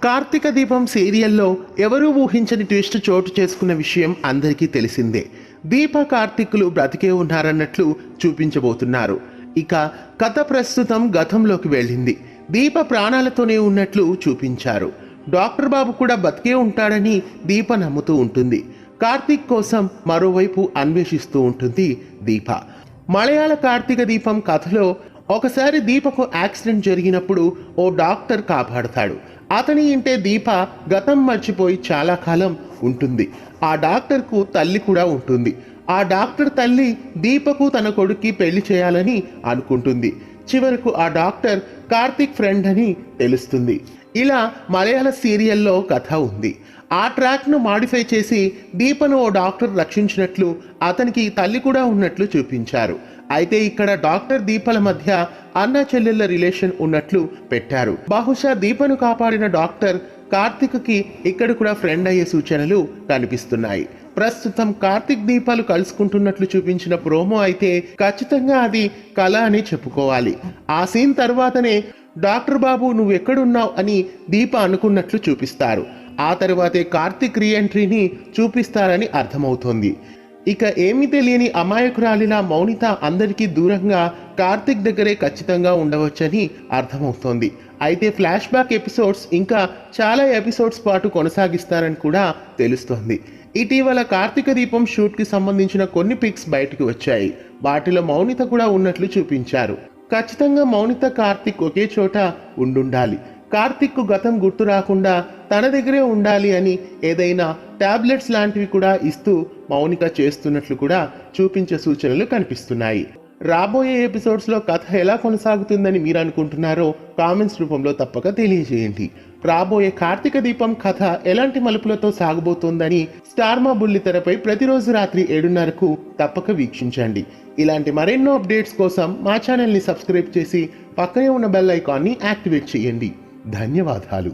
కార్తీక దీపం సీరియల్లో ఎవరూ ఊహించని ట్విస్ట్ చోటు చేసుకున్న విషయం అందరికీ తెలిసిందే. దీప కార్తీకులు బ్రతికే ఉన్నారన్నట్లు చూపించబోతున్నారు. ఇక కథ ప్రస్తుతం గతంలోకి వెళ్ళింది. దీప ప్రాణాలతోనే ఉన్నట్లు చూపించారు. డాక్టర్ బాబు కూడా బతికే ఉంటాడని దీప నమ్ముతూ ఉంటుంది. కార్తీక్ కోసం మరోవైపు అన్వేషిస్తూ ఉంటుంది దీప. మలయాళ కార్తీక దీపం కథలో ఒకసారి దీపకు యాక్సిడెంట్ జరిగినప్పుడు ఓ డాక్టర్ కాపాడతాడు. అతని ఇంటే దీప గతం మర్చిపోయి చాలా కాలం ఉంటుంది. ఆ డాక్టర్కు తల్లి కూడా ఉంటుంది. ఆ డాక్టర్ తల్లి దీపకు తన కొడుక్కి పెళ్లి చేయాలని అనుకుంటుంది. చివరకు ఆ డాక్టర్ కార్తీక్ ఫ్రెండ్ అని తెలుస్తుంది. ఇలా మలయాళ సీరియల్లో కథ ఉంది. ఆ ట్రాక్ను మాడిఫై చేసి దీపను ఓ డాక్టర్ రక్షించినట్లు, అతనికి తల్లి కూడా ఉన్నట్లు చూపించారు. అయితే ఇక్కడ డాక్టర్ దీపల మధ్య అన్న చెల్లెళ్ళ రిలేషన్ ఉన్నట్లు పెట్టారు. బహుశా దీపను కాపాడిన డాక్టర్ కార్తిక్కి ఇక్కడ కూడా ఫ్రెండ్ అయ్యే సూచనలు కనిపిస్తున్నాయి. ప్రస్తుతం కార్తిక్ దీపాలు కలుసుకుంటున్నట్లు చూపించిన ప్రోమో అయితే ఖచ్చితంగా అది కళ అని చెప్పుకోవాలి. ఆ సీన్ తర్వాతనే డాక్టర్ బాబు నువ్వు ఎక్కడున్నావు అని దీప అనుకున్నట్లు చూపిస్తారు. ఆ తర్వాతే కార్తిక్ రీఎంట్రీని చూపిస్తారని అర్థమవుతోంది. ఇక ఏమీ తెలియని అమాయకురాలిలా మౌనిత అందరికీ దూరంగా కార్తిక్ దగ్గరే ఖచ్చితంగా ఉండవచ్చని అర్థమవుతోంది. అయితే ఫ్లాష్ బ్యాక్ ఎపిసోడ్స్ ఇంకా చాలా ఎపిసోడ్స్ పాటు కొనసాగిస్తారని కూడా తెలుస్తోంది. ఇటీవల కార్తీక దీపం షూట్కి సంబంధించిన కొన్ని పిక్స్ బయటకు వచ్చాయి. వాటిలో మౌనిత కూడా ఉన్నట్లు చూపించారు. ఖచ్చితంగా మౌనిత కార్తిక్ ఒకే చోట ఉండుండాలి. కార్తిక్కు గతం గుర్తు రాకుండా తన దగ్గరే ఉండాలి అని ఏదైనా టాబ్లెట్స్ లాంటివి కూడా ఇస్తూ మౌనిక చేస్తున్నట్లు కూడా చూపించే సూచనలు కనిపిస్తున్నాయి. రాబోయే ఎపిసోడ్స్లో కథ ఎలా కొనసాగుతుందని మీరు అనుకుంటున్నారో కామెంట్స్ రూపంలో తప్పక తెలియజేయండి. రాబోయే కార్తీక దీపం కథ ఎలాంటి మలుపులతో సాగబోతోందని స్టార్ మా బుల్లితెరపై ప్రతిరోజు రాత్రి 7:30కు తప్పక వీక్షించండి. ఇలాంటి మరెన్నో అప్డేట్స్ కోసం మా ఛానల్ని సబ్స్క్రైబ్ చేసి పక్కనే ఉన్న బెల్ ఐకాన్ని యాక్టివేట్ చేయండి. ధన్యవాదాలు.